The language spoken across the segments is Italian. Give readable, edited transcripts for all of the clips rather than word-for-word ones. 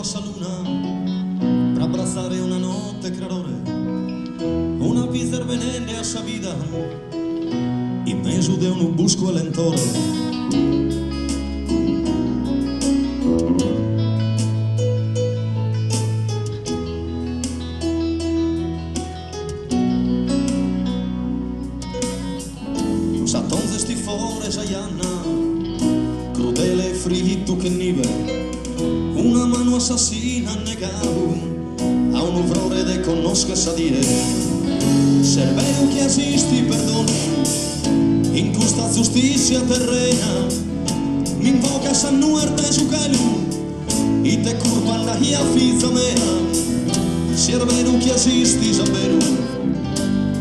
rossa luna per abbracciare una notte creadore, una vita venende a sa vida in mezzo di un busco lentore. S'attonze sti fore Giaianna, crudele e fritto che nive, una mano assassina negavo a un uvrore de conosca sa dire. Servero che esisti perdono in questa giustizia terrena, mi invoca sa nuerte su celu e te curva la hia fizza mea. Servero che esisti sabero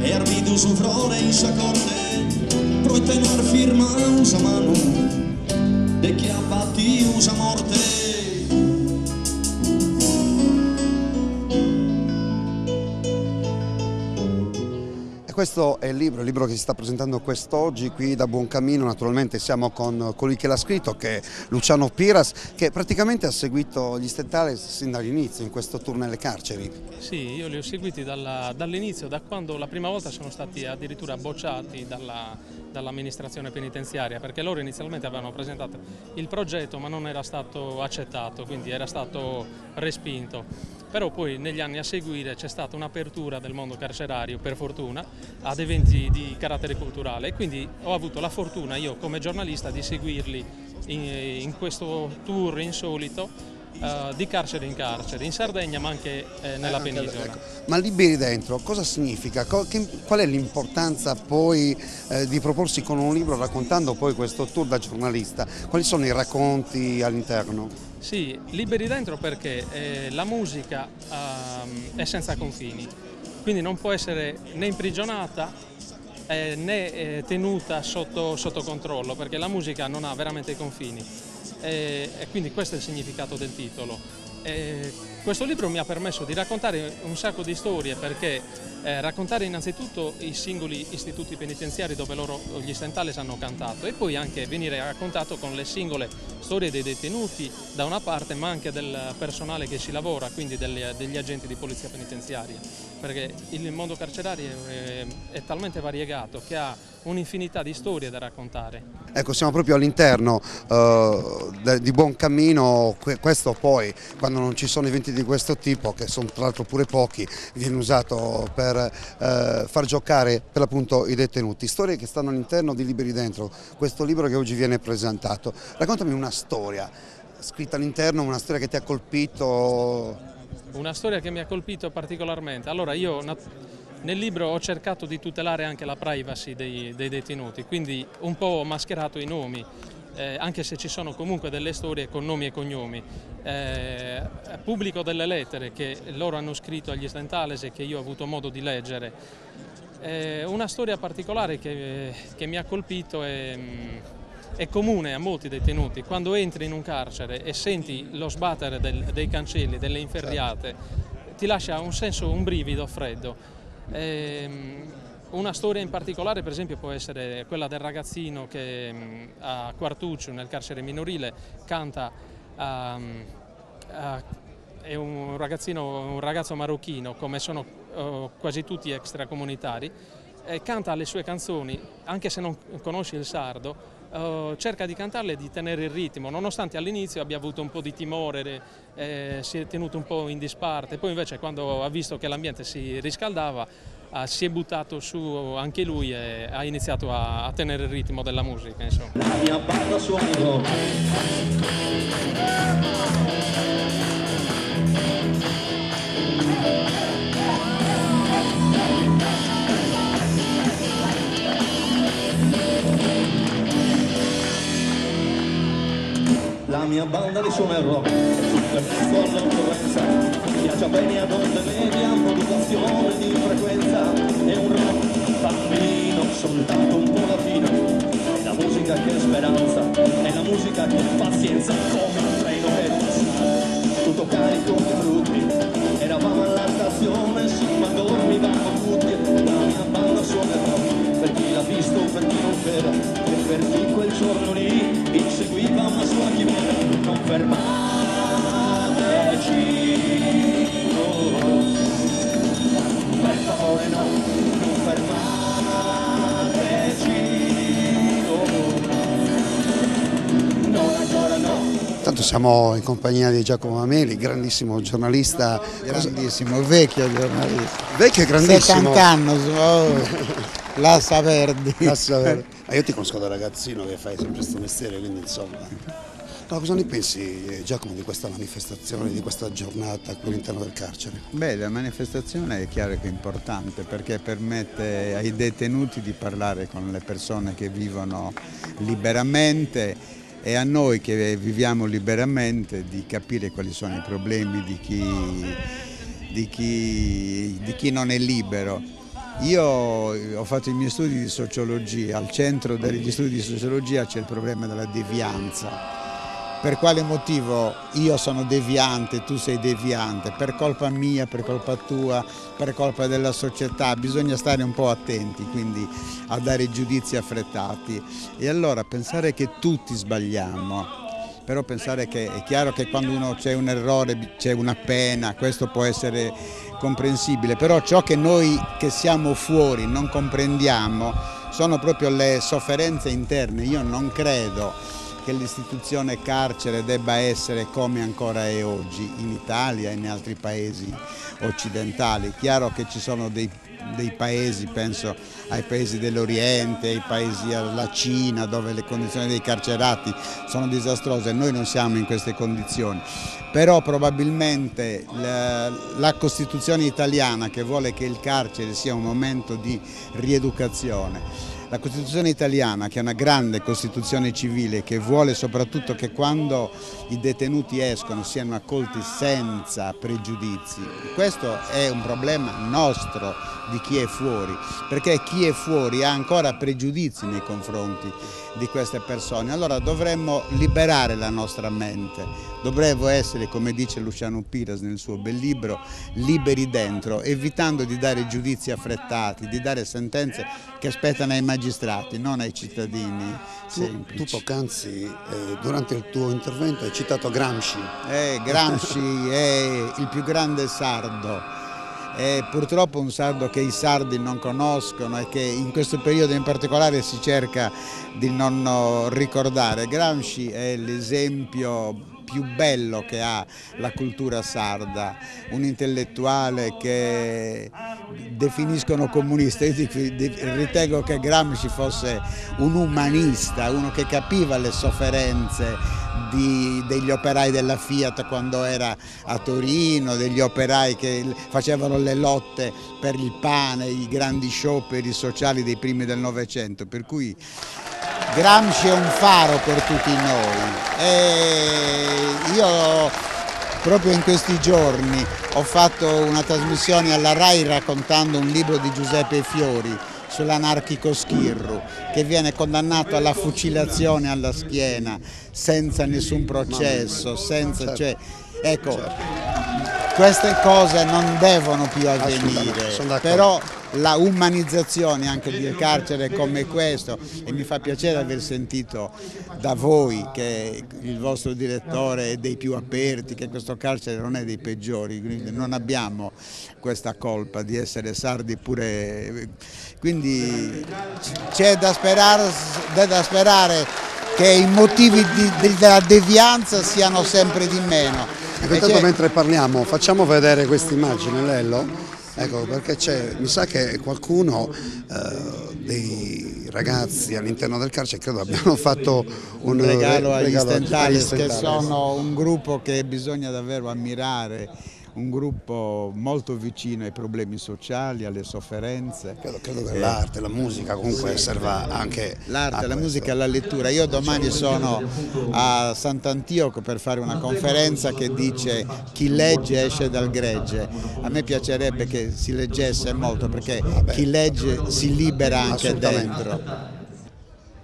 e arbido su frore in sa corte, poi tener firma usa mano de chi abbatti usa morte. E questo è il libro che si sta presentando quest'oggi qui da Buoncamino. Naturalmente siamo con colui che l'ha scritto, che è Luciano Piras, che praticamente ha seguito gli Stentales sin dall'inizio in questo tour nelle carceri. Sì, io li ho seguiti dall'inizio, da quando la prima volta sono stati addirittura bocciati dall'amministrazione penitenziaria, perché loro inizialmente avevano presentato il progetto ma non era stato accettato, quindi era stato respinto. Però poi negli anni a seguire c'è stata un'apertura del mondo carcerario, per fortuna, ad eventi di carattere culturale, e quindi ho avuto la fortuna io come giornalista di seguirli in quesal tour insolito di carcere in carcere, in Sardegna ma anche nella penisola. Ecco. Ma Liberi Dentro cosa significa? Qual è l'importanza poi di proporsi con un libro raccontando poi questo tour da giornalista? Quali sono i racconti all'interno? Sì, Liberi Dentro perché la musica è senza confini, quindi non può essere né imprigionata né tenuta sotto controllo, perché la musica non ha veramente confini. E quindi questo è il significato del titolo. Questo libro mi ha permesso di raccontare un sacco di storie, perché raccontare innanzitutto i singoli istituti penitenziari dove gli Stentales hanno cantato, e poi anche venire raccontato con le singole storie dei detenuti da una parte, ma anche del personale che ci lavora, quindi degli agenti di polizia penitenziaria, perché il mondo carcerario è talmente variegato che ha un'infinità di storie da raccontare. Ecco, siamo proprio all'interno di Buoncamino. Questo poi, quando non ci sono eventi di questo tipo, che sono tra l'altro pure pochi, viene usato per far giocare per l'appunto i detenuti. Storie che stanno all'interno di Liberi Dentro, questo libro che oggi viene presentato. Raccontami una storia scritta all'interno, una storia che ti ha colpito. Una storia che mi ha colpito particolarmente. Allora, io nel libro ho cercato di tutelare anche la privacy dei detenuti, quindi un po' ho mascherato i nomi, anche se ci sono comunque delle storie con nomi e cognomi. Pubblico delle lettere che loro hanno scritto agli Stentales e che io ho avuto modo di leggere. Una storia particolare che mi ha colpito è comune a molti detenuti. Quando entri in un carcere e senti lo sbattere dei cancelli, delle inferriate, ti lascia un brivido freddo. Una storia in particolare, per esempio, può essere quella del ragazzino che a Quartuccio, nel carcere minorile, canta, è un ragazzo marocchino, come sono quasi tutti extracomunitari, e canta le sue canzoni, anche se non conosci il sardo. Cerca di cantarle e di tenere il ritmo, nonostante all'inizio abbia avuto un po' di timore, si è tenuto un po' in disparte, poi invece quando ha visto che l'ambiente si riscaldava si è buttato su anche lui e ha iniziato a tenere il ritmo della musica, insomma. La mia banda suono. La mia banda di suono è rock, e sul all'occorrenza, viaggia bene ad onde medie, a modulazione di frequenza, è un rock bambino, soltanto un po' latino, è la musica che è speranza, è la musica che è pazienza, come un treno che passa, tutto carico di frutti, eravamo alla stazione, sì, ma dormivamo tutti, la mia banda suona il rock, per chi l'ha visto, per chi non c'era, e per chi quel giorno lì inseguiva una sua chimera. Non fermateci Intanto siamo in compagnia di Giacomo Mameli, grandissimo giornalista. Grandissimo, vecchio giornalista. Vecchio e grandissimo. 70 anni, Lassa Verdi. Ma io ti conosco da ragazzino che fai sempre questo mestiere, quindi insomma. No, cosa ne pensi, Giacomo, di questa manifestazione, di questa giornata qui all'interno del carcere? Beh, la manifestazione è chiaro che è importante perché permette ai detenuti di parlare con le persone che vivono liberamente e a noi che viviamo liberamente di capire quali sono i problemi di chi non è libero. Io ho fatto i miei studi di sociologia, al centro degli studi di sociologia c'è il problema della devianza. Per quale motivo io sono deviante, tu sei deviante? Per colpa mia, per colpa tua, per colpa della società? Bisogna stare un po' attenti, quindi a dare giudizi affrettati. E allora pensare che tutti sbagliamo, però pensare che è chiaro che quando c'è un errore c'è una pena, questo può essere comprensibile, però ciò che noi che siamo fuori non comprendiamo sono proprio le sofferenze interne. Io non credo che l'istituzione carcere debba essere come ancora è oggi in Italia e in altri paesi occidentali. Chiaro che ci sono dei paesi, penso ai paesi dell'Oriente, ai paesi alla Cina, dove le condizioni dei carcerati sono disastrose, noi non siamo in queste condizioni. Però probabilmente la Costituzione italiana, che vuole che il carcere sia un momento di rieducazione, la Costituzione italiana, che è una grande Costituzione civile, che vuole soprattutto che quando i detenuti escono siano accolti senza pregiudizi, questo è un problema nostro di chi è fuori, perché chi è fuori ha ancora pregiudizi nei confronti di queste persone. Allora dovremmo liberare la nostra mente, dovremmo essere, come dice Luciano Piras nel suo bel libro, liberi dentro, evitando di dare giudizi affrettati, di dare sentenze che spettano ai magistrati, non ai cittadini semplici. Tu poc'anzi, durante il tuo intervento, hai citato Gramsci. Gramsci è il più grande sardo. È purtroppo un sardo che i sardi non conoscono e che in questo periodo in particolare si cerca di non ricordare. Gramsci è l'esempio più bello che ha la cultura sarda, un intellettuale che definiscono comunista. Io ritengo che Gramsci fosse un umanista, uno che capiva le sofferenze degli operai della Fiat quando era a Torino, degli operai che facevano le lotte per il pane, i grandi scioperi sociali dei primi del Novecento, per cui Gramsci è un faro per tutti noi. E io proprio in questi giorni ho fatto una trasmissione alla RAI raccontando un libro di Giuseppe Fiori sull'anarchico Schirru, che viene condannato alla fucilazione alla schiena senza nessun processo, senza, cioè, ecco, queste cose non devono più avvenire, però la umanizzazione anche del carcere come questo, e mi fa piacere aver sentito da voi che il vostro direttore è dei più aperti, che questo carcere non è dei peggiori, quindi non abbiamo questa colpa di essere sardi pure, quindi c'è da sperare che i motivi della devianza siano sempre di meno. Intanto mentre parliamo facciamo vedere questa immagine, Lello. Ecco, perché mi sa che qualcuno dei ragazzi all'interno del carcere credo abbiano fatto un regalo agli Stentales, che sono un gruppo che bisogna davvero ammirare, un gruppo molto vicino ai problemi sociali, alle sofferenze. Credo che l'arte, la musica comunque serva anche l'arte, la musica e la lettura. Io domani sono a Sant'Antioco per fare una conferenza che dice chi legge esce dal gregge. A me piacerebbe che si leggesse molto, perché chi legge si libera anche dentro.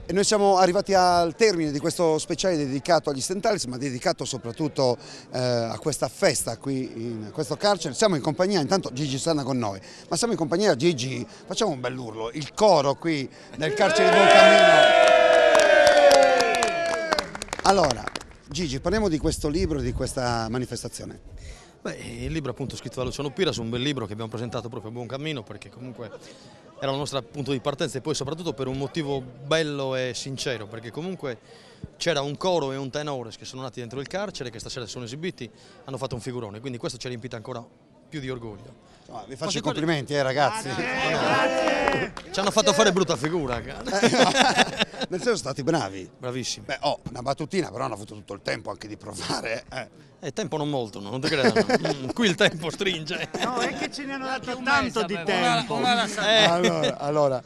E noi siamo arrivati al termine di questo speciale dedicato agli Stentales, ma dedicato soprattutto a questa festa qui in questo carcere. Siamo in compagnia, intanto Gigi Sanna con noi, ma siamo in compagnia, Gigi, facciamo un bell'urlo, il coro qui nel carcere di Buoncammino. Allora, Gigi, parliamo di questo libro e di questa manifestazione. Beh, il libro appunto scritto da Luciano Piras, un bel libro che abbiamo presentato proprio a Buoncammino, perché comunque era il nostro punto di partenza, e poi soprattutto per un motivo bello e sincero, perché comunque c'era un coro e un tenore che sono nati dentro il carcere, che stasera si sono esibiti, hanno fatto un figurone, quindi questo ci ha riempito ancora più di orgoglio. Vi faccio i complimenti, ragazzi. Grazie. Ci hanno fatto fare brutta figura. Nel senso, sono stati bravi. Bravissimi. Beh, una battutina, però hanno avuto tutto il tempo anche di provare. Tempo non molto, non ti credo. Qui il tempo stringe. No, è che ce ne hanno dato tanto di tempo. Allora,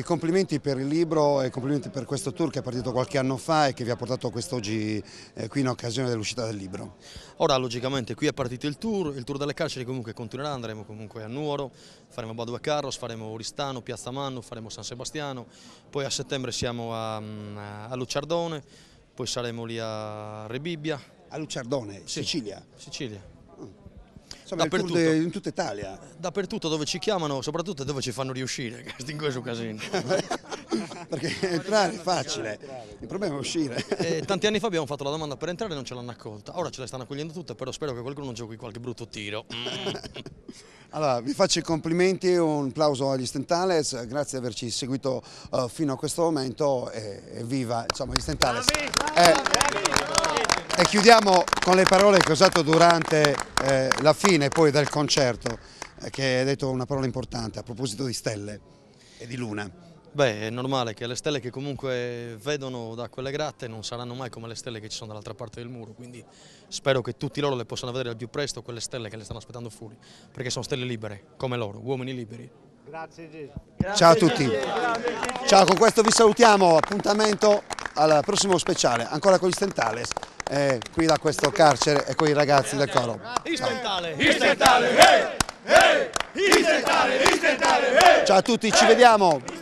complimenti per il libro e complimenti per questo tour che è partito qualche anno fa e che vi ha portato quest'oggi qui in occasione dell'uscita del libro. Ora, logicamente, qui è partito il tour delle carceri comunque continuerà, andremo comunque a Nuoro, faremo Badua Carros, faremo Oristano, Piazza Mannu, faremo San Sebastiano, poi a settembre siamo a Luciardone, poi saremo lì a Rebibbia. A Luciardone, sì. Sicilia? Sicilia. Insomma, dappertutto. In tutta Italia? Dappertutto dove ci chiamano, soprattutto dove ci fanno riuscire, in questo casino. Perché entrare è facile, il problema è uscire. Tanti anni fa abbiamo fatto la domanda per entrare e non ce l'hanno accolta, ora ce la stanno accogliendo tutte, però spero che qualcuno giochi qualche brutto tiro. Allora, vi faccio i complimenti, un applauso agli Stentales, grazie di averci seguito fino a questo momento e viva insomma, gli Stentales. E chiudiamo con le parole che ho usato durante la fine poi del concerto, che hai detto una parola importante a proposito di stelle e di luna. Beh, è normale che le stelle che comunque vedono da quelle gratte non saranno mai come le stelle che ci sono dall'altra parte del muro, quindi spero che tutti loro le possano vedere al più presto, quelle stelle che le stanno aspettando fuori, perché sono stelle libere, come loro, uomini liberi. Grazie Gigi. Ciao a tutti. Ciao, con questo vi salutiamo, appuntamento al prossimo speciale, ancora con gli Stentales, qui da questo carcere e con i ragazzi del coro. Ciao a tutti, ci vediamo.